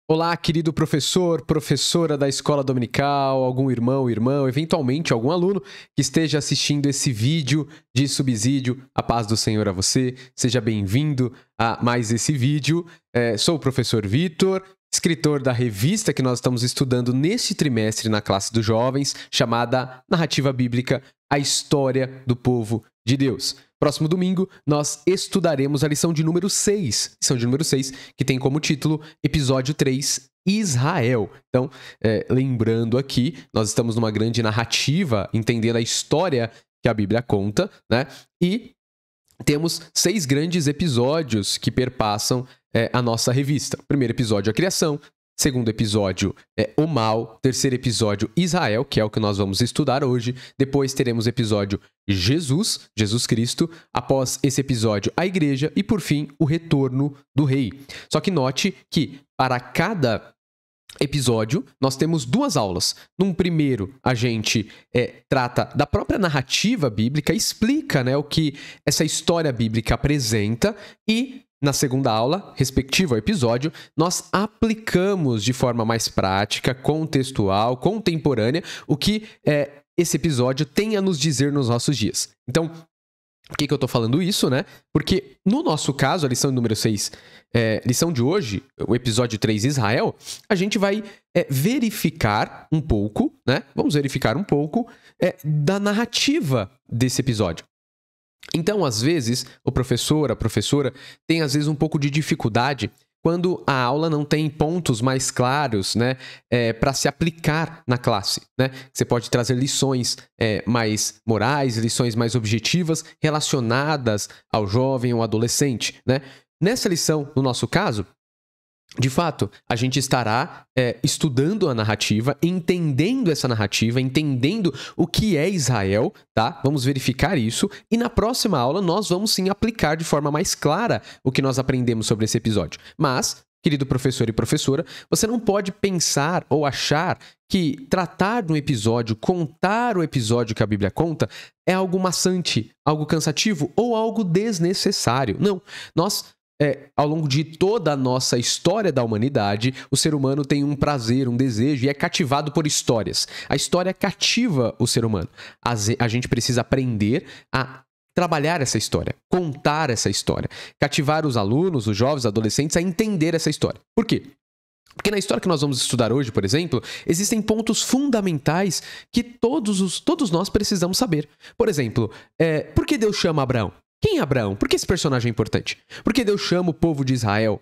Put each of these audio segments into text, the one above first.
Olá, querido professor, professora da escola dominical, algum irmão, irmã, eventualmente algum aluno que esteja assistindo esse vídeo de subsídio. A paz do Senhor a você. Seja bem-vindo a mais esse vídeo. Sou o professor Vitor, escritor da revista que nós estamos estudando neste trimestre na classe dos jovens, chamada Narrativa Bíblica, a História do Povo de Deus. Próximo domingo, nós estudaremos a lição de número 6. Lição de número 6, que tem como título Episódio 3, Israel. Então, lembrando aqui, nós estamos numa grande narrativa, entendendo a história que a Bíblia conta, né? E temos 6 grandes episódios que perpassam a nossa revista. Primeiro episódio, a criação. Segundo episódio, o mal. Terceiro episódio, Israel, que é o que nós vamos estudar hoje. Depois teremos o episódio Jesus Cristo. Após esse episódio, a igreja. E por fim, o retorno do rei. Só que note que para cada episódio, nós temos 2 aulas. Num primeiro, a gente trata da própria narrativa bíblica, explica, o que essa história bíblica apresenta e na segunda aula, respectiva ao episódio, nós aplicamos de forma mais prática, contextual, contemporânea, o que esse episódio tem a nos dizer nos nossos dias. Então, por que eu estou falando isso, Porque no nosso caso, a lição número 6, lição de hoje, o episódio 3, Israel, a gente vai verificar um pouco, Vamos verificar um pouco da narrativa desse episódio. Então, às vezes, o professor, a professora, tem às vezes um pouco de dificuldade quando a aula não tem pontos mais claros, para se aplicar na classe, Você pode trazer lições mais morais, lições mais objetivas relacionadas ao jovem ou adolescente, Nessa lição, no nosso caso, de fato, a gente estará estudando a narrativa, entendendo essa narrativa, entendendo o que é Israel, tá? Vamos verificar isso e na próxima aula nós vamos sim aplicar de forma mais clara o que nós aprendemos sobre esse episódio. Mas, querido professor e professora, você não pode pensar ou achar que tratar de um episódio, contar o episódio que a Bíblia conta, é algo maçante, algo cansativo ou algo desnecessário. Não, ao longo de toda a nossa história da humanidade, o ser humano tem um prazer, um desejo e é cativado por histórias. A história cativa o ser humano. A gente precisa aprender a trabalhar essa história, contar essa história, cativar os alunos, os jovens, adolescentes a entender essa história. Por quê? Porque na história que nós vamos estudar hoje, por exemplo, existem pontos fundamentais que todos nós precisamos saber. Por exemplo, por que Deus chama Abraão? Quem é Abraão? Por que esse personagem é importante? Por que Deus chama o povo de Israel?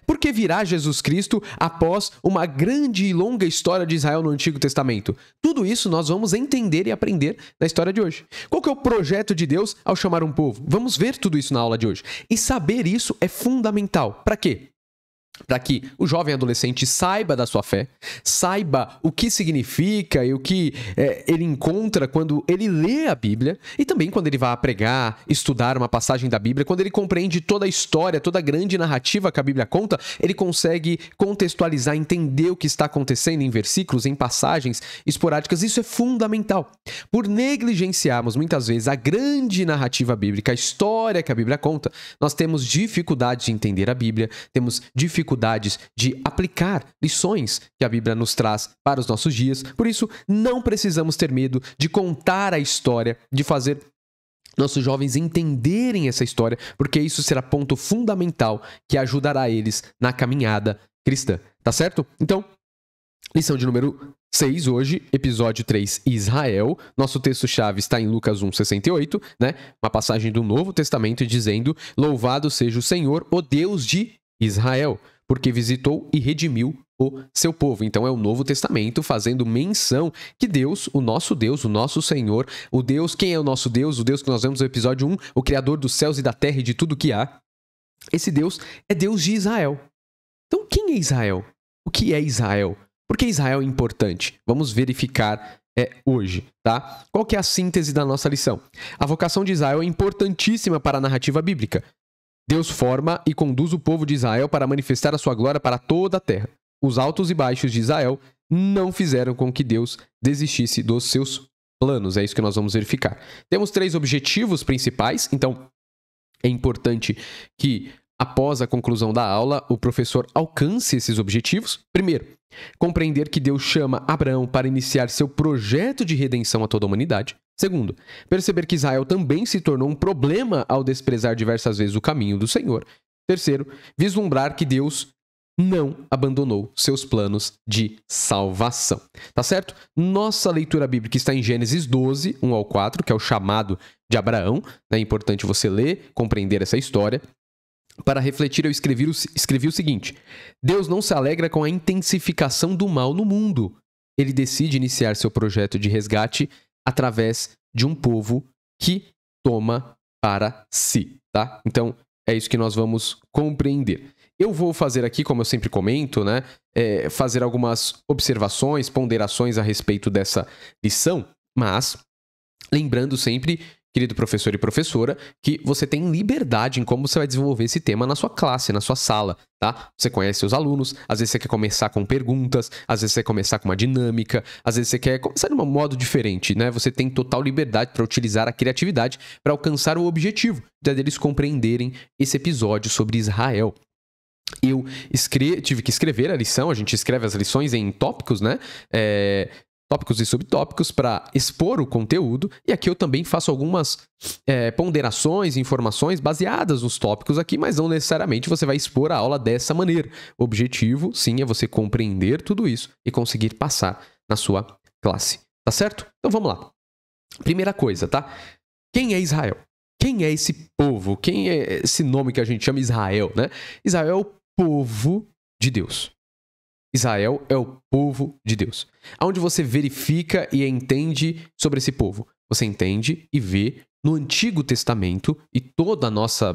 Por que virá Jesus Cristo após uma grande e longa história de Israel no Antigo Testamento? Tudo isso nós vamos entender e aprender na história de hoje. Qual que é o projeto de Deus ao chamar um povo? Vamos ver tudo isso na aula de hoje. E saber isso é fundamental. Para quê? Para que o jovem adolescente saiba da sua fé, saiba o que significa e o que ele encontra quando ele lê a Bíblia e também quando ele vai pregar, estudar uma passagem da Bíblia, quando ele compreende toda a história, toda a grande narrativa que a Bíblia conta, ele consegue contextualizar, entender o que está acontecendo em versículos, em passagens esporádicas. Isso é fundamental. Por negligenciarmos muitas vezes a grande narrativa bíblica, a história que a Bíblia conta, nós temos dificuldade de entender a Bíblia, temos dificuldades de aplicar lições que a Bíblia nos traz para os nossos dias. Por isso, não precisamos ter medo de contar a história, de fazer nossos jovens entenderem essa história, porque isso será ponto fundamental que ajudará eles na caminhada cristã. Tá certo? Então, lição de número 6 hoje, episódio 3, Israel. Nosso texto-chave está em Lucas 1,68, Uma passagem do Novo Testamento dizendo: Louvado seja o Senhor, o Deus de Israel, porque visitou e redimiu o seu povo. Então é o Novo Testamento fazendo menção que Deus, o nosso Senhor, o Deus, quem é o nosso Deus? O Deus que nós vemos no episódio 1, o Criador dos céus e da terra e de tudo que há. Esse Deus é Deus de Israel. Então quem é Israel? O que é Israel? Por que Israel é importante? Vamos verificar hoje, tá? Qual que é a síntese da nossa lição? A vocação de Israel é importantíssima para a narrativa bíblica. Deus forma e conduz o povo de Israel para manifestar a sua glória para toda a terra. Os altos e baixos de Israel não fizeram com que Deus desistisse dos seus planos. É isso que nós vamos verificar. Temos 3 objetivos principais, então é importante que após a conclusão da aula, o professor alcance esses objetivos. Primeiro, compreender que Deus chama Abraão para iniciar seu projeto de redenção a toda a humanidade. Segundo, perceber que Israel também se tornou um problema ao desprezar diversas vezes o caminho do Senhor. Terceiro, vislumbrar que Deus não abandonou seus planos de salvação. Tá certo? Nossa leitura bíblica está em Gênesis 12, 1 ao 4, que é o chamado de Abraão. É importante você ler, compreender essa história. Para refletir, eu escrevi o seguinte: Deus não se alegra com a intensificação do mal no mundo. Ele decide iniciar seu projeto de resgate através de um povo que toma para si, tá? Então, é isso que nós vamos compreender. Eu vou fazer aqui, como eu sempre comento, né, fazer algumas observações, ponderações a respeito dessa lição, mas lembrando sempre, querido professor e professora, que você tem liberdade em como você vai desenvolver esse tema na sua classe, na sua sala, tá? Você conhece seus alunos, às vezes você quer começar com perguntas, às vezes você quer começar com uma dinâmica, às vezes você quer começar de um modo diferente, né? Você tem total liberdade para utilizar a criatividade para alcançar o objetivo deles compreenderem esse episódio sobre Israel. Eu tive que escrever a lição, a gente escreve as lições em tópicos, né? Tópicos e subtópicos para expor o conteúdo, e aqui eu também faço algumas ponderações, informações baseadas nos tópicos aqui, mas não necessariamente você vai expor a aula dessa maneira. O objetivo, sim, é você compreender tudo isso e conseguir passar na sua classe, tá certo? Então vamos lá. Primeira coisa, tá? Quem é Israel? Quem é esse povo? Quem é esse nome que a gente chama Israel, né? Israel é o povo de Deus. Israel é o povo de Deus. Onde você verifica e entende sobre esse povo? Você entende e vê no Antigo Testamento, e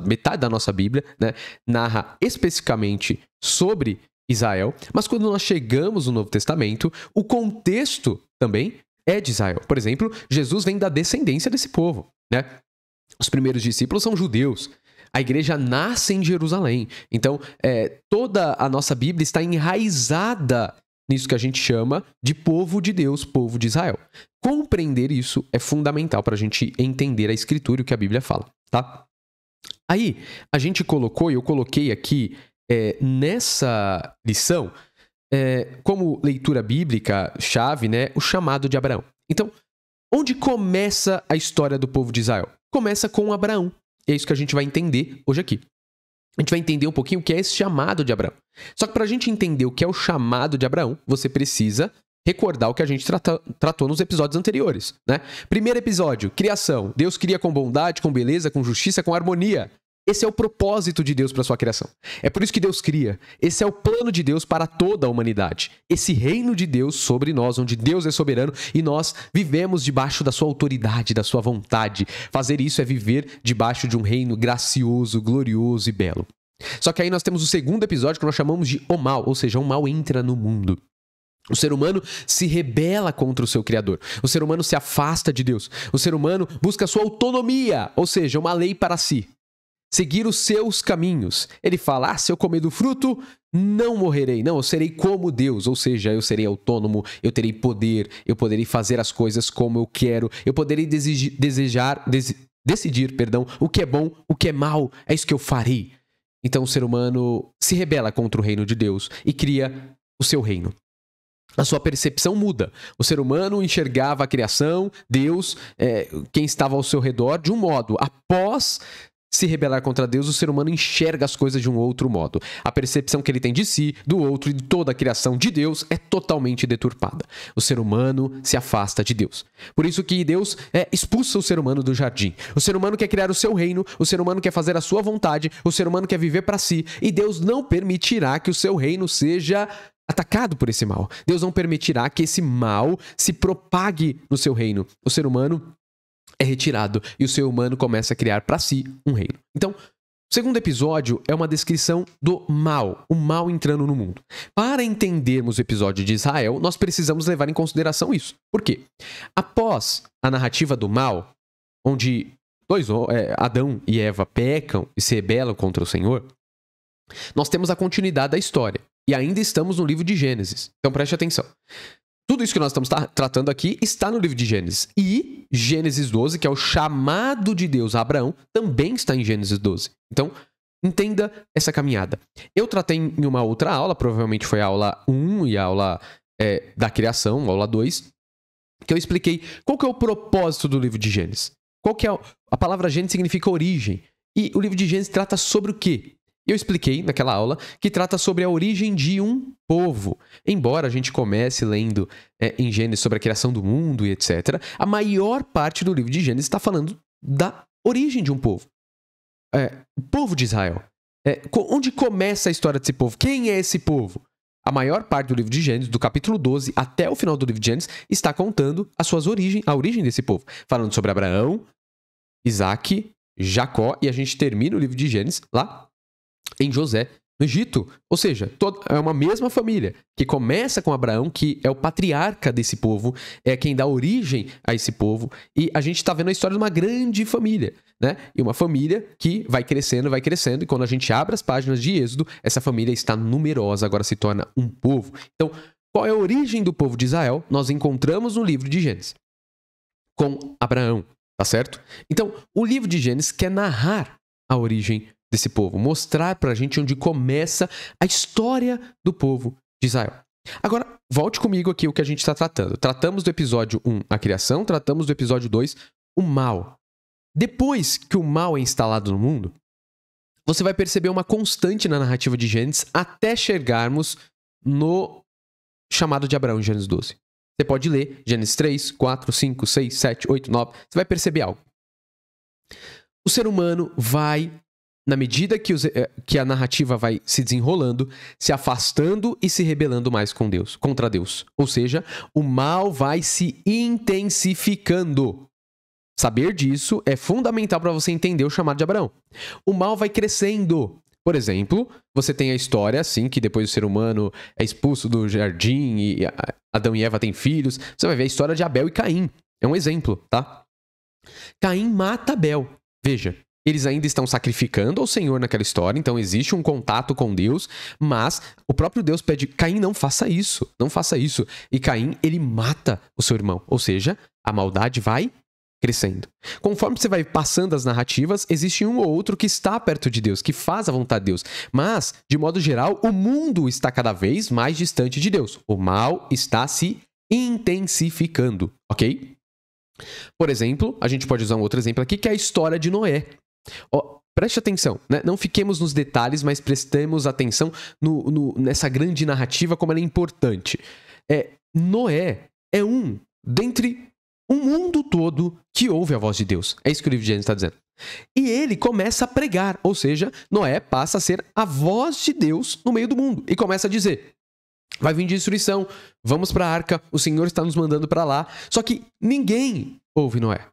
metade da nossa Bíblia, né, narra especificamente sobre Israel, mas quando nós chegamos no Novo Testamento, o contexto também é de Israel. Por exemplo, Jesus vem da descendência desse povo, né? Os primeiros discípulos são judeus. A igreja nasce em Jerusalém. Então, toda a nossa Bíblia está enraizada nisso que a gente chama de povo de Deus, povo de Israel. Compreender isso é fundamental para a gente entender a Escritura e o que a Bíblia fala, tá? Aí, a gente colocou, e eu coloquei aqui nessa lição, como leitura bíblica chave, né, o chamado de Abraão. Então, onde começa a história do povo de Israel? Começa com Abraão. É isso que a gente vai entender hoje aqui. A gente vai entender um pouquinho o que é esse chamado de Abraão. Só que para a gente entender o que é o chamado de Abraão, você precisa recordar o que a gente tratou nos episódios anteriores, né? Primeiro episódio, criação. Deus cria com bondade, com beleza, com justiça, com harmonia. Esse é o propósito de Deus para a sua criação. É por isso que Deus cria. Esse é o plano de Deus para toda a humanidade. Esse reino de Deus sobre nós, onde Deus é soberano e nós vivemos debaixo da sua autoridade, da sua vontade. Fazer isso é viver debaixo de um reino gracioso, glorioso e belo. Só que aí nós temos o segundo episódio que nós chamamos de o mal, ou seja, o mal entra no mundo. O ser humano se rebela contra o seu Criador. O ser humano se afasta de Deus. O ser humano busca a sua autonomia, ou seja, uma lei para si. Seguir os seus caminhos. Ele fala, se eu comer do fruto, não morrerei. Não, eu serei como Deus, ou seja, eu serei autônomo, eu terei poder, eu poderei fazer as coisas como eu quero, eu poderei decidir, o que é bom, o que é mal, é isso que eu farei. Então o ser humano se rebela contra o reino de Deus e cria o seu reino. A sua percepção muda. O ser humano enxergava a criação, Deus, quem estava ao seu redor, de um modo. Após se rebelar contra Deus, o ser humano enxerga as coisas de um outro modo. A percepção que ele tem de si, do outro e de toda a criação de Deus é totalmente deturpada. O ser humano se afasta de Deus. Por isso que Deus expulsa o ser humano do jardim. O ser humano quer criar o seu reino, o ser humano quer fazer a sua vontade, o ser humano quer viver para si, e Deus não permitirá que o seu reino seja atacado por esse mal. Deus não permitirá que esse mal se propague no seu reino. O ser humano é retirado e o ser humano começa a criar para si um reino. Então, o segundo episódio é uma descrição do mal, o mal entrando no mundo. Para entendermos o episódio de Israel, nós precisamos levar em consideração isso. Por quê? Após a narrativa do mal, onde Adão e Eva pecam e se rebelam contra o Senhor, nós temos a continuidade da história. E ainda estamos no livro de Gênesis. Então preste atenção. Tudo isso que nós estamos tratando aqui está no livro de Gênesis. E Gênesis 12, que é o chamado de Deus a Abraão, também está em Gênesis 12. Então, entenda essa caminhada. Eu tratei em uma outra aula, provavelmente foi a aula 1 e a aula da criação, a aula 2, que eu expliquei qual que é o propósito do livro de Gênesis. Qual que é a palavra Gênesis significa origem. E o livro de Gênesis trata sobre o quê? Eu expliquei naquela aula que trata sobre a origem de um povo. Embora a gente comece lendo em Gênesis sobre a criação do mundo e etc., a maior parte do livro de Gênesis está falando da origem de um povo. O povo de Israel. Onde começa a história desse povo? Quem é esse povo? A maior parte do livro de Gênesis, do capítulo 12 até o final do livro de Gênesis, está contando a origem desse povo. Falando sobre Abraão, Isaac, Jacó, e a gente termina o livro de Gênesis lá em José, no Egito. Ou seja, é uma mesma família, que começa com Abraão, que é o patriarca desse povo, é quem dá origem a esse povo, e a gente está vendo a história de uma grande família, né? E uma família que vai crescendo, e quando a gente abre as páginas de Êxodo, essa família está numerosa, agora se torna um povo. Então, qual é a origem do povo de Israel? Nós encontramos no livro de Gênesis, com Abraão, tá certo? Então, o livro de Gênesis quer narrar a origem desse povo, mostrar pra gente onde começa a história do povo de Israel. Agora, volte comigo aqui o que a gente está tratando. Tratamos do episódio 1, a criação, tratamos do episódio 2, o mal. Depois que o mal é instalado no mundo, você vai perceber uma constante na narrativa de Gênesis até chegarmos no chamado de Abraão em Gênesis 12. Você pode ler Gênesis 3, 4, 5, 6, 7, 8, 9, você vai perceber algo. O ser humano vai, na medida que a narrativa vai se desenrolando, se afastando e se rebelando mais contra Deus. Ou seja, o mal vai se intensificando. Saber disso é fundamental para você entender o chamado de Abraão. O mal vai crescendo. Por exemplo, você tem a história, assim, que depois o ser humano é expulso do jardim e Adão e Eva têm filhos. Você vai ver a história de Abel e Caim. É um exemplo, tá? Caim mata Abel. Veja, eles ainda estão sacrificando ao Senhor naquela história, então existe um contato com Deus, mas o próprio Deus pede, Caim, não faça isso, não faça isso. E Caim, ele mata o seu irmão, ou seja, a maldade vai crescendo. Conforme você vai passando as narrativas, existe um ou outro que está perto de Deus, que faz a vontade de Deus. Mas, de modo geral, o mundo está cada vez mais distante de Deus. O mal está se intensificando, ok? Por exemplo, a gente pode usar um outro exemplo aqui, que é a história de Noé. Preste atenção, né? Não fiquemos nos detalhes, mas prestemos atenção nessa grande narrativa, como ela é importante. Noé é dentre um mundo todo que ouve a voz de Deus. É isso que o livro de Gênesis está dizendo. E ele começa a pregar, ou seja, Noé passa a ser a voz de Deus no meio do mundo e começa a dizer, vai vir destruição, vamos para a arca, o Senhor está nos mandando para lá. Só que ninguém ouve Noé.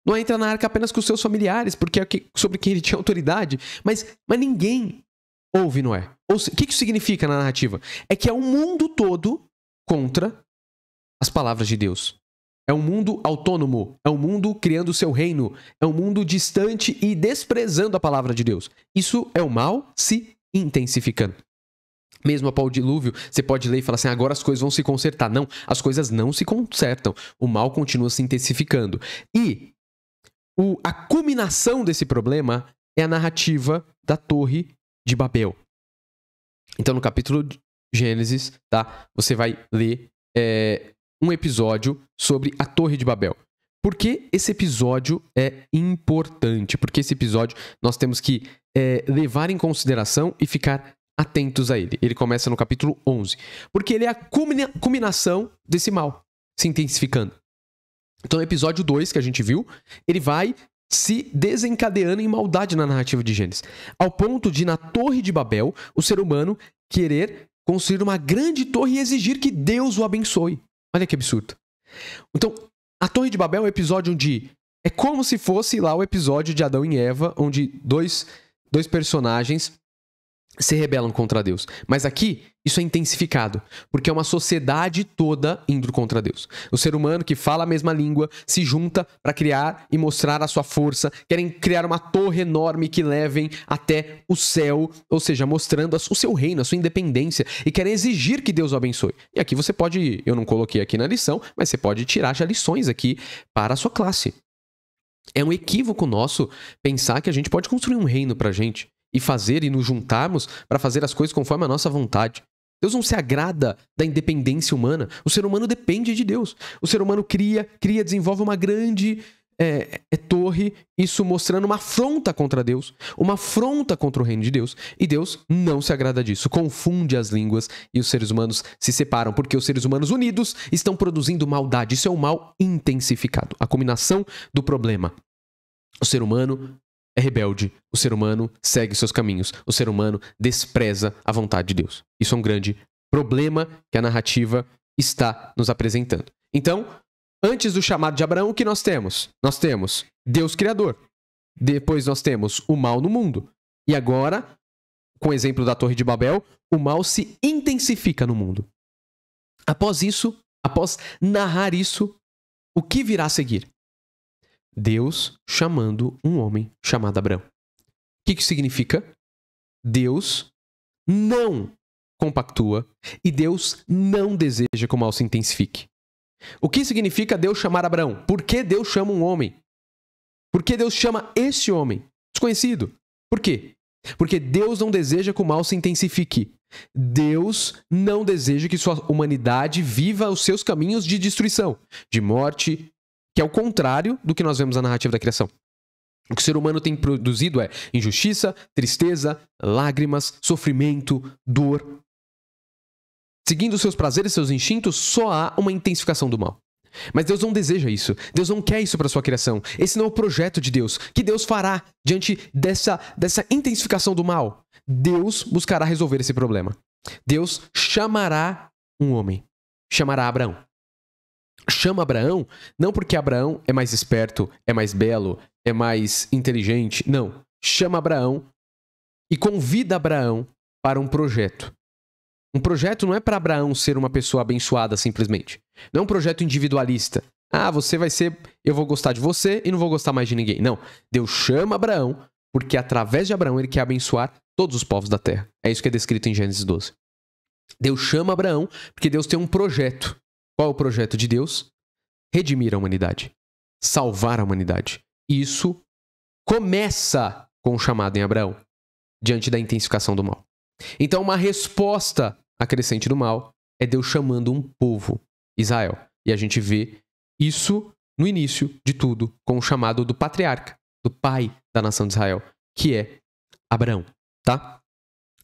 Noé entra na arca apenas com os seus familiares, porque é sobre quem ele tinha autoridade, mas ninguém ouve Noé. O que isso significa na narrativa? É que é um mundo todo contra as palavras de Deus. É um mundo autônomo, é um mundo criando o seu reino, é um mundo distante e desprezando a palavra de Deus. Isso é o mal se intensificando. Mesmo após o dilúvio, você pode ler e falar assim, agora as coisas vão se consertar. Não, as coisas não se consertam. O mal continua se intensificando. E a culminação desse problema é a narrativa da Torre de Babel. Então, no capítulo de Gênesis, tá? Você vai ler um episódio sobre a Torre de Babel. Por que esse episódio é importante? Porque esse episódio nós temos que levar em consideração e ficar atentos a ele. Ele começa no capítulo 11. Porque ele é a culminação desse mal se intensificando. Então, no episódio 2 que a gente viu, ele vai se desencadeando em maldade na narrativa de Gênesis. Ao ponto de, na Torre de Babel, o ser humano querer construir uma grande torre e exigir que Deus o abençoe. Olha que absurdo. Então, a Torre de Babel é um episódio onde é como se fosse lá o episódio de Adão e Eva, onde dois personagens se rebelam contra Deus. Mas aqui, isso é intensificado, porque é uma sociedade toda indo contra Deus. O ser humano que fala a mesma língua se junta para criar e mostrar a sua força, querem criar uma torre enorme que levem até o céu, ou seja, mostrando o seu reino, a sua independência, e querem exigir que Deus o abençoe. E aqui você pode, eu não coloquei aqui na lição, mas você pode tirar já lições aqui para a sua classe. É um equívoco nosso pensar que a gente pode construir um reino pra gente e fazer e nos juntarmos para fazer as coisas conforme a nossa vontade. Deus não se agrada da independência humana. O ser humano depende de Deus. O ser humano cria, desenvolve uma grande torre, isso mostrando uma afronta contra Deus, uma afronta contra o reino de Deus. E Deus não se agrada disso, confunde as línguas e os seres humanos se separam, porque os seres humanos unidos estão produzindo maldade. Isso é um mal intensificado, a combinação do problema. O ser humano é rebelde, o ser humano segue seus caminhos, o ser humano despreza a vontade de Deus. Isso é um grande problema que a narrativa está nos apresentando. Então, antes do chamado de Abraão, o que nós temos? Nós temos Deus Criador. Depois nós temos o mal no mundo. E agora, com o exemplo da Torre de Babel, o mal se intensifica no mundo. Após isso, após narrar isso, o que virá a seguir? Deus chamando um homem chamado Abraão. O que isso significa? Deus não compactua e Deus não deseja que o mal se intensifique. O que significa Deus chamar Abraão? Por que Deus chama um homem? Por que Deus chama esse homem? Desconhecido. Por quê? Porque Deus não deseja que o mal se intensifique. Deus não deseja que sua humanidade viva os seus caminhos de destruição, de morte, que é o contrário do que nós vemos na narrativa da criação. O que o ser humano tem produzido é injustiça, tristeza, lágrimas, sofrimento, dor. Seguindo os seus prazeres e seus instintos, só há uma intensificação do mal. Mas Deus não deseja isso. Deus não quer isso para a sua criação. Esse não é o projeto de Deus. O que Deus fará diante dessa intensificação do mal? Deus buscará resolver esse problema. Deus chamará um homem. Chamará Abraão. Chama Abraão não porque Abraão é mais esperto, é mais belo, é mais inteligente. Não. Chama Abraão e convida Abraão para um projeto. Um projeto não é para Abraão ser uma pessoa abençoada simplesmente. Não é um projeto individualista. Ah, você vai ser... Eu vou gostar de você e não vou gostar mais de ninguém. Não. Deus chama Abraão porque através de Abraão ele quer abençoar todos os povos da terra. É isso que é descrito em Gênesis 12. Deus chama Abraão porque Deus tem um projeto. Qual é o projeto de Deus? Redimir a humanidade. Salvar a humanidade. E isso começa com o chamado em Abraão, diante da intensificação do mal. Então, uma resposta à crescente do mal é Deus chamando um povo, Israel. E a gente vê isso no início de tudo, com o chamado do patriarca, do pai da nação de Israel, que é Abraão, tá?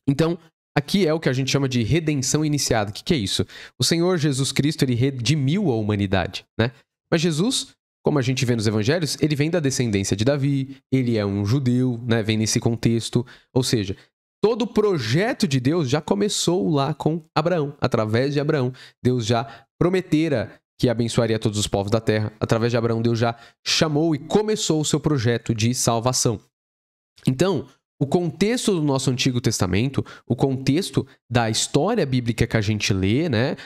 Então, aqui é o que a gente chama de redenção iniciada. O que é isso? O Senhor Jesus Cristo, ele redimiu a humanidade, né? Mas Jesus, como a gente vê nos evangelhos, ele vem da descendência de Davi, ele é um judeu, né? Vem nesse contexto, ou seja, todo o projeto de Deus já começou lá com Abraão. Através de Abraão, Deus já prometera que abençoaria todos os povos da terra. Através de Abraão, Deus já chamou e começou o seu projeto de salvação. Então, o contexto do nosso Antigo Testamento, o contexto da história bíblica que a gente lê, né,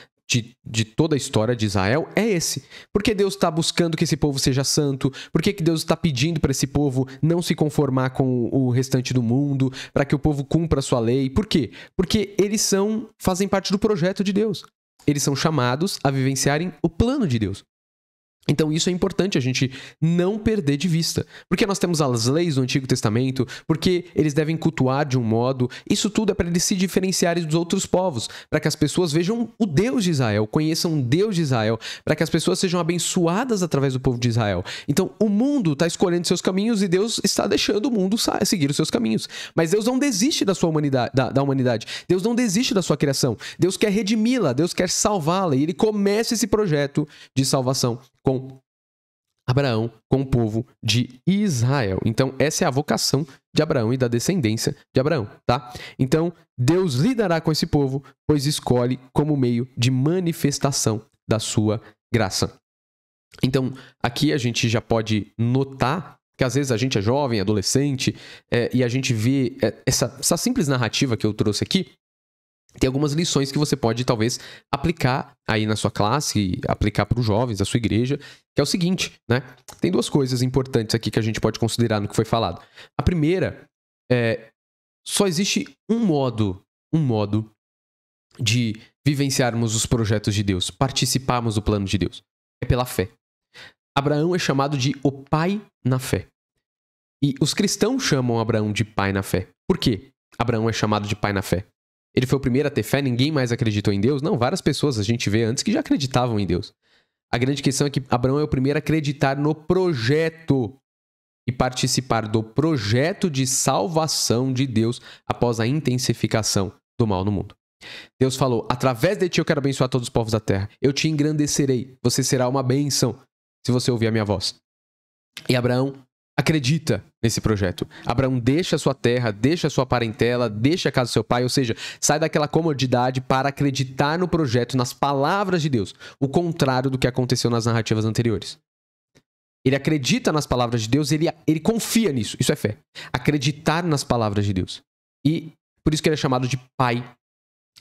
de toda a história de Israel, é esse. Por que Deus está buscando que esse povo seja santo? Por que Deus está pedindo para esse povo não se conformar com o restante do mundo, para que o povo cumpra a sua lei? Por quê? Porque eles fazem parte do projeto de Deus. Eles são chamados a vivenciarem o plano de Deus. Então isso é importante a gente não perder de vista. Porque nós temos as leis do Antigo Testamento, porque eles devem cultuar de um modo. Isso tudo é para eles se diferenciarem dos outros povos, para que as pessoas vejam o Deus de Israel, conheçam o Deus de Israel, para que as pessoas sejam abençoadas através do povo de Israel. Então o mundo está escolhendo seus caminhos e Deus está deixando o mundo seguir os seus caminhos. Mas Deus não desiste da sua humanidade, da humanidade. Deus não desiste da sua criação. Deus quer redimi-la, Deus quer salvá-la. E ele começa esse projeto de salvação com Abraão, com o povo de Israel. Então, essa é a vocação de Abraão e da descendência de Abraão, tá? Então, Deus lidará com esse povo, pois escolhe como meio de manifestação da sua graça. Então, aqui a gente já pode notar que às vezes a gente é jovem, adolescente, e a gente vê essa simples narrativa que eu trouxe aqui, tem algumas lições que você pode, talvez, aplicar aí na sua classe, aplicar para os jovens da sua igreja, que é o seguinte, né? Tem duas coisas importantes aqui que a gente pode considerar no que foi falado. A primeira só existe um modo de vivenciarmos os projetos de Deus, participarmos do plano de Deus. É pela fé. Abraão é chamado de o pai na fé. E os cristãos chamam Abraão de pai na fé. Por quê? Abraão é chamado de pai na fé. Ele foi o primeiro a ter fé, ninguém mais acreditou em Deus? Não, várias pessoas a gente vê antes que já acreditavam em Deus. A grande questão é que Abraão é o primeiro a acreditar no projeto e participar do projeto de salvação de Deus após a intensificação do mal no mundo. Deus falou, através de ti eu quero abençoar todos os povos da terra. Eu te engrandecerei, você será uma bênção se você ouvir a minha voz. E Abraão acredita nesse projeto. Abraão deixa a sua terra, deixa a sua parentela, deixa a casa do seu pai, ou seja, sai daquela comodidade para acreditar no projeto, nas palavras de Deus, o contrário do que aconteceu nas narrativas anteriores. Ele acredita nas palavras de Deus, ele confia nisso, isso é fé. Acreditar nas palavras de Deus. E por isso que ele é chamado de pai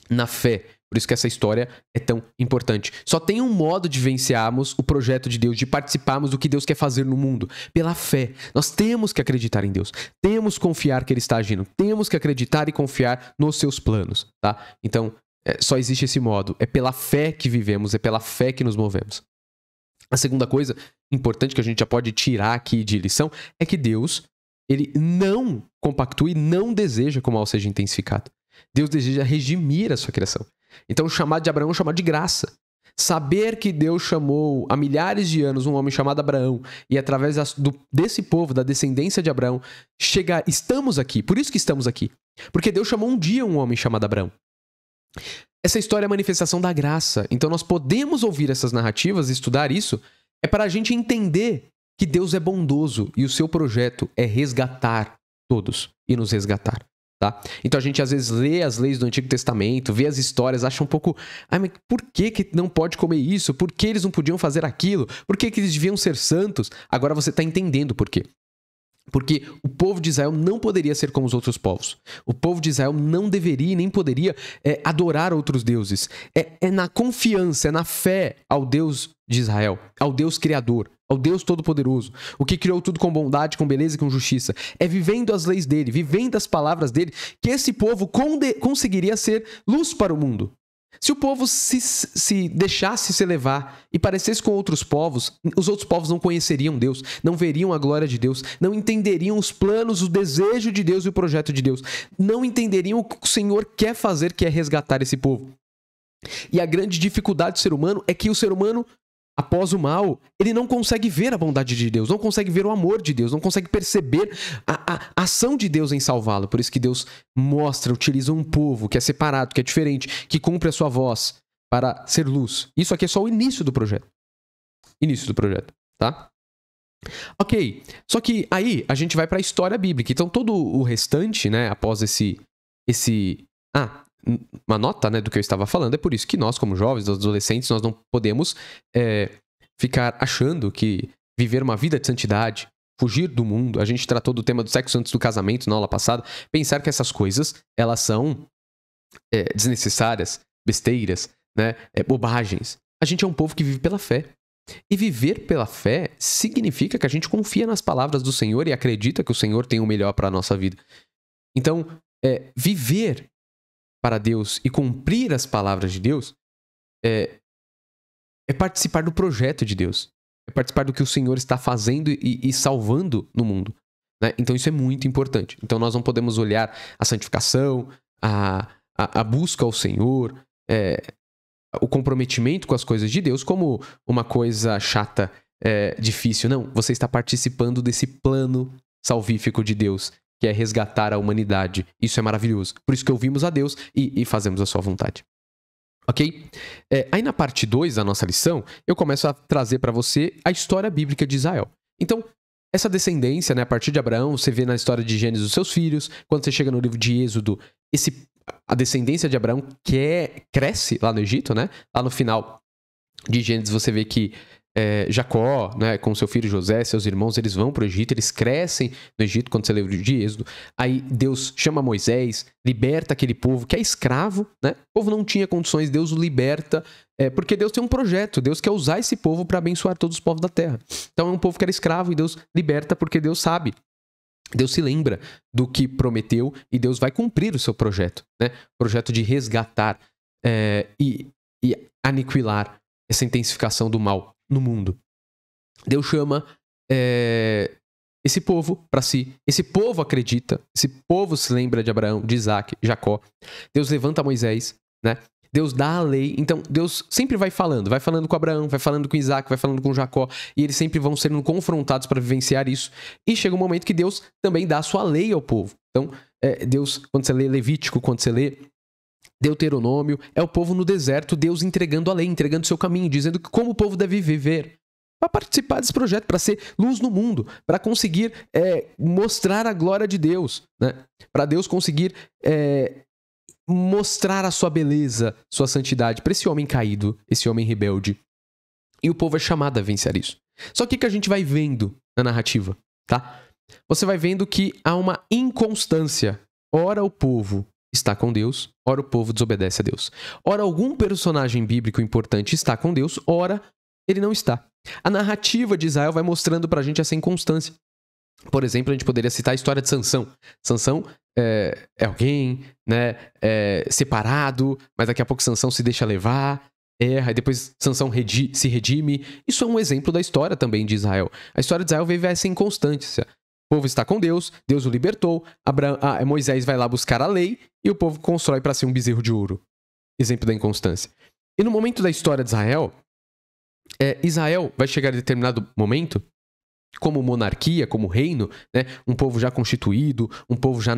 na fé. Por isso que essa história é tão importante. Só tem um modo de vencermos o projeto de Deus, de participarmos do que Deus quer fazer no mundo. Pela fé. Nós temos que acreditar em Deus. Temos que confiar que Ele está agindo. Temos que acreditar e confiar nos seus planos. Tá? Então, só existe esse modo. É pela fé que vivemos, é pela fé que nos movemos. A segunda coisa importante que a gente já pode tirar aqui de lição é que Deus, Ele não compactua e não deseja que o mal seja intensificado. Deus deseja redimir a sua criação. Então o chamado de Abraão é um chamado de graça. Saber que Deus chamou há milhares de anos um homem chamado Abraão e através desse povo, da descendência de Abraão, estamos aqui. Por isso que estamos aqui. Porque Deus chamou um dia um homem chamado Abraão. Essa história é a manifestação da graça. Então nós podemos ouvir essas narrativas, estudar isso, é para a gente entender que Deus é bondoso e o seu projeto é resgatar todos e nos resgatar. Tá? Então a gente às vezes lê as leis do Antigo Testamento, vê as histórias, acha um pouco... mas por que não pode comer isso? Por que eles não podiam fazer aquilo? Por que eles deviam ser santos? Agora você está entendendo por quê. Porque o povo de Israel não poderia ser como os outros povos. O povo de Israel não deveria e nem poderia adorar outros deuses. É na confiança, é na fé ao Deus de Israel, ao Deus Criador, ao Deus Todo-Poderoso, o que criou tudo com bondade, com beleza e com justiça. É vivendo as leis dele, vivendo as palavras dele, que esse povo conseguiria ser luz para o mundo. Se o povo se deixasse se levar e parecesse com outros povos, os outros povos não conheceriam Deus, não veriam a glória de Deus, não entenderiam os planos, o desejo de Deus e o projeto de Deus, não entenderiam o que o Senhor quer fazer, que é resgatar esse povo. E a grande dificuldade do ser humano é que o ser humano, após o mal, ele não consegue ver a bondade de Deus, não consegue ver o amor de Deus, não consegue perceber a ação de Deus em salvá-lo. Por isso que Deus utiliza um povo que é separado, que é diferente, que cumpre a sua voz para ser luz. Isso aqui é só o início do projeto. Início do projeto, tá? Ok, só que aí a gente vai para a história bíblica. Então todo o restante, né, após uma nota, né, do que eu estava falando, é por isso que nós, como jovens, adolescentes, nós não podemos ficar achando que viver uma vida de santidade, fugir do mundo, a gente tratou do tema do sexo antes do casamento na aula passada, pensar que essas coisas, elas são desnecessárias, besteiras, né, bobagens. A gente é um povo que vive pela fé. E viver pela fé significa que a gente confia nas palavras do Senhor e acredita que o Senhor tem o melhor para a nossa vida. Então, viver para Deus e cumprir as palavras de Deus é participar do projeto de Deus. É participar do que o Senhor está fazendo e salvando no mundo. Né? Então isso é muito importante. Então nós não podemos olhar a santificação, a busca ao Senhor, o comprometimento com as coisas de Deus como uma coisa chata, difícil. Não, você está participando desse plano salvífico de Deus, que é resgatar a humanidade. Isso é maravilhoso. Por isso que ouvimos a Deus e fazemos a sua vontade. Ok? Aí na parte 2 da nossa lição, eu começo a trazer para você a história bíblica de Israel. Então, essa descendência, né, a partir de Abraão, você vê na história de Gênesis os seus filhos. Quando você chega no livro de Êxodo, a descendência de Abraão cresce lá no Egito, né? Lá no final de Gênesis você vê que Jacó, né, com seu filho José, seus irmãos, eles vão para o Egito, eles crescem no Egito quando você lê o livro de Êxodo. Aí Deus chama Moisés, liberta aquele povo que é escravo, né? O povo não tinha condições, Deus o liberta, porque Deus tem um projeto, Deus quer usar esse povo para abençoar todos os povos da terra. Então é um povo que era escravo e Deus liberta porque Deus sabe. Deus se lembra do que prometeu e Deus vai cumprir o seu projeto, né? O projeto de resgatar e aniquilar essa intensificação do mal no mundo. Deus chama esse povo para si. Esse povo acredita, esse povo se lembra de Abraão, de Isaac, Jacó. Deus levanta Moisés, né? Deus dá a lei. Então, Deus sempre vai falando com Abraão, vai falando com Isaac, vai falando com Jacó, e eles sempre vão sendo confrontados para vivenciar isso. E chega um momento que Deus também dá a sua lei ao povo. Então, Deus, quando você lê Levítico, quando você lê Deuteronômio, é o povo no deserto, Deus entregando a lei, entregando o seu caminho, dizendo como o povo deve viver. Para participar desse projeto, para ser luz no mundo, para conseguir mostrar a glória de Deus, né? Para Deus conseguir mostrar a sua beleza, sua santidade para esse homem caído, esse homem rebelde. E o povo é chamado a vencer isso. Só que o que a gente vai vendo na narrativa, tá? Você vai vendo que há uma inconstância. Ora o povo está com Deus, ora o povo desobedece a Deus. Ora algum personagem bíblico importante está com Deus, ora ele não está. A narrativa de Israel vai mostrando pra gente essa inconstância. Por exemplo, a gente poderia citar a história de Sansão. Sansão é alguém, né, separado, mas daqui a pouco Sansão se deixa levar, erra, e depois Sansão se redime. Isso é um exemplo da história também de Israel. A história de Israel vive essa inconstância. O povo está com Deus, Deus o libertou, Moisés vai lá buscar a lei, e o povo constrói para si um bezerro de ouro. Exemplo da inconstância. E no momento da história de Israel, Israel vai chegar a determinado momento, como monarquia, como reino, né? Um povo já constituído, um povo já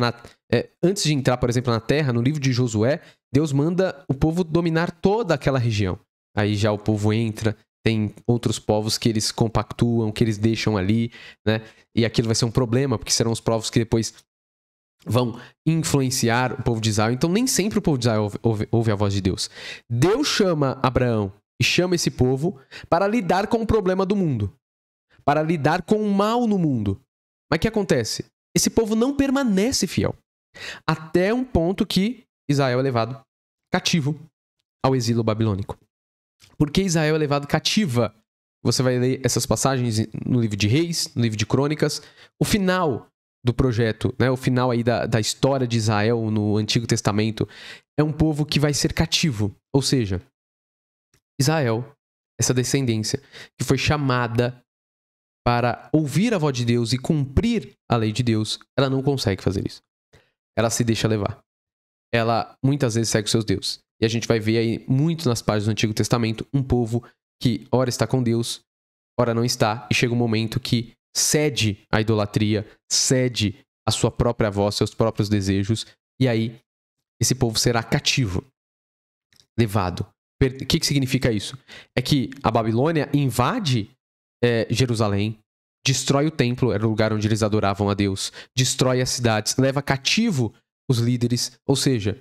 antes de entrar, por exemplo, na terra, no livro de Josué, Deus manda o povo dominar toda aquela região. Aí já o povo entra, tem outros povos que eles compactuam, que eles deixam ali, né? E aquilo vai ser um problema, porque serão os povos que depois vão influenciar o povo de Israel. Então nem sempre o povo de Israel ouve a voz de Deus. Deus chama Abraão e chama esse povo para lidar com o problema do mundo, para lidar com o mal no mundo. Mas o que acontece? Esse povo não permanece fiel, até um ponto que Israel é levado cativo ao exílio babilônico. Por que Israel é levado cativa? Você vai ler essas passagens no livro de Reis, no livro de Crônicas. O final do projeto, né, o final aí da história de Israel no Antigo Testamento, é um povo que vai ser cativo. Ou seja, Israel, essa descendência que foi chamada para ouvir a voz de Deus e cumprir a lei de Deus, ela não consegue fazer isso. Ela se deixa levar. Ela muitas vezes segue os seus deuses. E a gente vai ver aí muito nas páginas do Antigo Testamento um povo que ora está com Deus, ora não está, e chega um momento que cede à idolatria, cede à sua própria voz, seus próprios desejos, e aí esse povo será cativo, levado. O que significa isso? É que a Babilônia invade Jerusalém, destrói o templo, era o lugar onde eles adoravam a Deus, destrói as cidades, leva cativo os líderes, ou seja,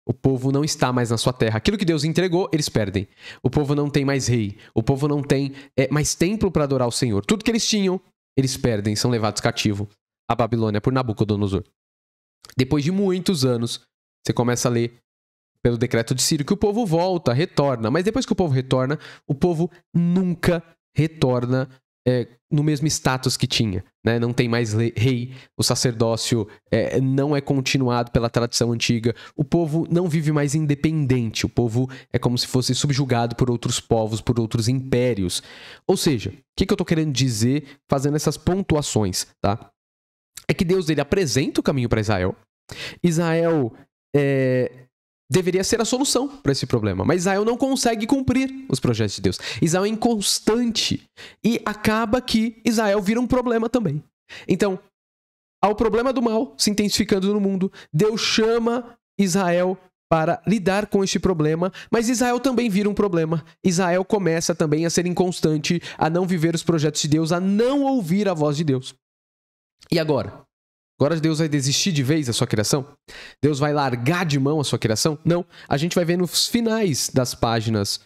o povo não está mais na sua terra. Aquilo que Deus entregou, eles perdem. O povo não tem mais rei, o povo não tem mais templo para adorar o Senhor. Tudo que eles tinham, eles perdem, são levados cativo à Babilônia por Nabucodonosor. Depois de muitos anos, você começa a ler pelo decreto de Ciro que o povo volta, retorna, mas depois que o povo retorna, o povo nunca retorna no mesmo status que tinha, né? Não tem mais rei, o sacerdócio não é continuado pela tradição antiga, o povo não vive mais independente, o povo é como se fosse subjugado por outros povos, por outros impérios. Ou seja, o que eu estou querendo dizer fazendo essas pontuações, tá? É que Deus ele apresenta o caminho para Israel. Israel deveria ser a solução para esse problema, mas Israel não consegue cumprir os projetos de Deus. Israel é inconstante e acaba que Israel vira um problema também. Então, há o problema do mal se intensificando no mundo. Deus chama Israel para lidar com este problema, mas Israel também vira um problema. Israel começa também a ser inconstante, a não viver os projetos de Deus, a não ouvir a voz de Deus. E agora? Agora Deus vai desistir de vez da sua criação? Deus vai largar de mão a sua criação? Não. A gente vai ver nos finais das páginas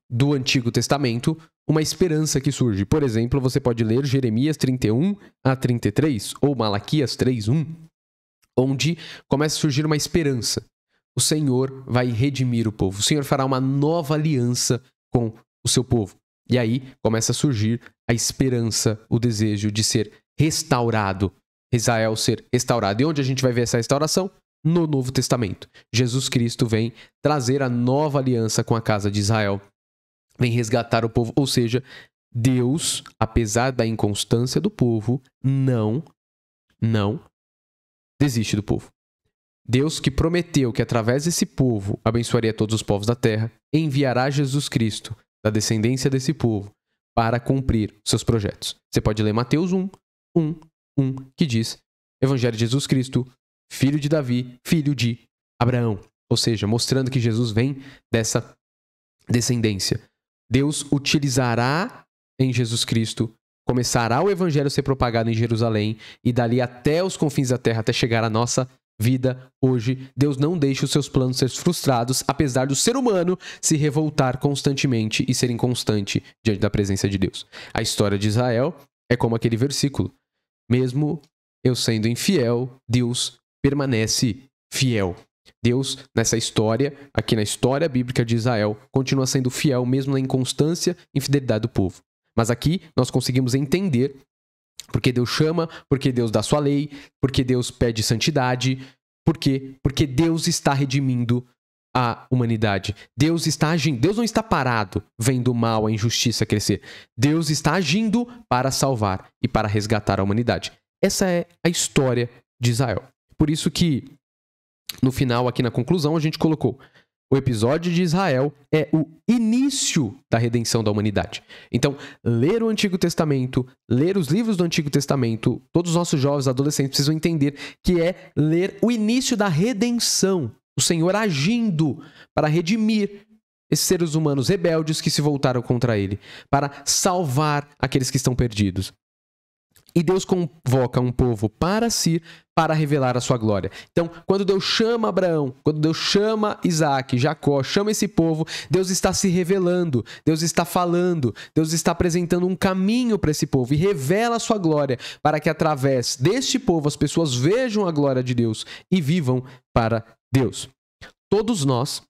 do Antigo Testamento uma esperança que surge. Por exemplo, você pode ler Jeremias 31 a 33 ou Malaquias 3:1, onde começa a surgir uma esperança. O Senhor vai redimir o povo. O Senhor fará uma nova aliança com o seu povo. E aí começa a surgir a esperança, o desejo de ser restaurado. Israel ser restaurado. E onde a gente vai ver essa restauração? No Novo Testamento. Jesus Cristo vem trazer a nova aliança com a casa de Israel. Vem resgatar o povo. Ou seja, Deus, apesar da inconstância do povo, não desiste do povo. Deus, que prometeu que através desse povo abençoaria todos os povos da terra, enviará Jesus Cristo, da descendência desse povo, para cumprir seus projetos. Você pode ler Mateus 1, que diz: Evangelho de Jesus Cristo, filho de Davi, filho de Abraão. Ou seja, mostrando que Jesus vem dessa descendência. Deus utilizará em Jesus Cristo, começará o evangelho a ser propagado em Jerusalém e dali até os confins da terra, até chegar à nossa vida hoje. Deus não deixa os seus planos ser frustrados, apesar do ser humano se revoltar constantemente e ser inconstante diante da presença de Deus. A história de Israel é como aquele versículo: mesmo eu sendo infiel, Deus permanece fiel. Deus, nessa história, aqui na história bíblica de Israel, continua sendo fiel mesmo na inconstância e infidelidade do povo. Mas aqui nós conseguimos entender porque Deus chama, porque Deus dá sua lei, porque Deus pede santidade. Por quê? Porque Deus está redimindo a humanidade. Deus está agindo. Deus não está parado vendo o mal, a injustiça crescer. Deus está agindo para salvar e para resgatar a humanidade. Essa é a história de Israel. Por isso que, no final, aqui na conclusão, a gente colocou: o episódio de Israel é o início da redenção da humanidade. Então, ler o Antigo Testamento, ler os livros do Antigo Testamento, todos os nossos jovens, adolescentes precisam entender que é ler o início da redenção. O Senhor agindo para redimir esses seres humanos rebeldes que se voltaram contra Ele, para salvar aqueles que estão perdidos. E Deus convoca um povo para si, para revelar a sua glória. Então, quando Deus chama Abraão, quando Deus chama Isaac, Jacó, chama esse povo, Deus está se revelando, Deus está falando, Deus está apresentando um caminho para esse povo e revela a sua glória, para que através deste povo as pessoas vejam a glória de Deus e vivam para Deus. Todos nós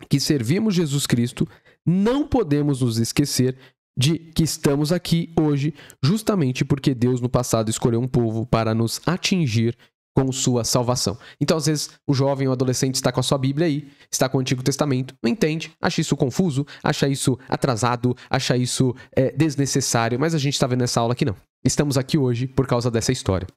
que servimos Jesus Cristo não podemos nos esquecer de que estamos aqui hoje justamente porque Deus no passado escolheu um povo para nos atingir com sua salvação. Então, às vezes, o jovem ou adolescente está com a sua Bíblia aí, está com o Antigo Testamento, não entende, acha isso confuso, acha isso atrasado, acha isso desnecessário, mas a gente está vendo nessa aula aqui não. Estamos aqui hoje por causa dessa história.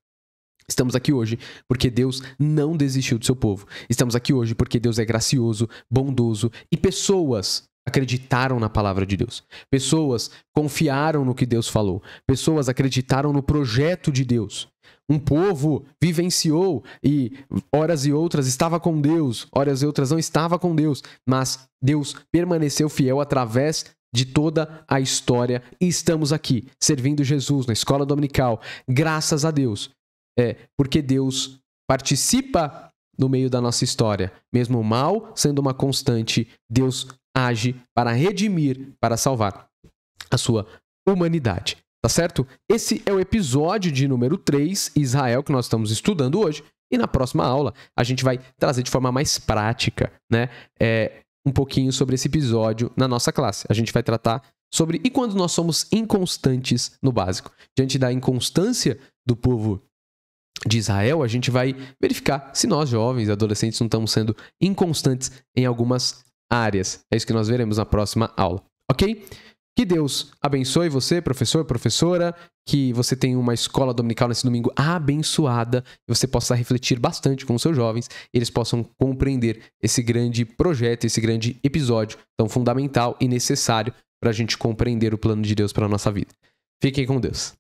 Estamos aqui hoje porque Deus não desistiu do seu povo. Estamos aqui hoje porque Deus é gracioso, bondoso e pessoas acreditaram na palavra de Deus. Pessoas confiaram no que Deus falou. Pessoas acreditaram no projeto de Deus. Um povo vivenciou e horas e outras estava com Deus, horas e outras não estava com Deus, mas Deus permaneceu fiel através de toda a história e estamos aqui servindo Jesus na escola dominical, graças a Deus. Porque Deus participa no meio da nossa história. Mesmo o mal sendo uma constante, Deus age para redimir, para salvar a sua humanidade. Tá certo? Esse é o episódio de número 3, Israel, que nós estamos estudando hoje. E na próxima aula, a gente vai trazer de forma mais prática, né? Um pouquinho sobre esse episódio na nossa classe. A gente vai tratar sobre e quando nós somos inconstantes no básico. Diante da inconstância do povo de Israel, a gente vai verificar se nós, jovens, adolescentes, não estamos sendo inconstantes em algumas áreas. É isso que nós veremos na próxima aula, ok? Que Deus abençoe você, professor, professora, que você tenha uma escola dominical nesse domingo abençoada e você possa refletir bastante com os seus jovens e eles possam compreender esse grande projeto, esse grande episódio tão fundamental e necessário para a gente compreender o plano de Deus para a nossa vida. Fiquem com Deus.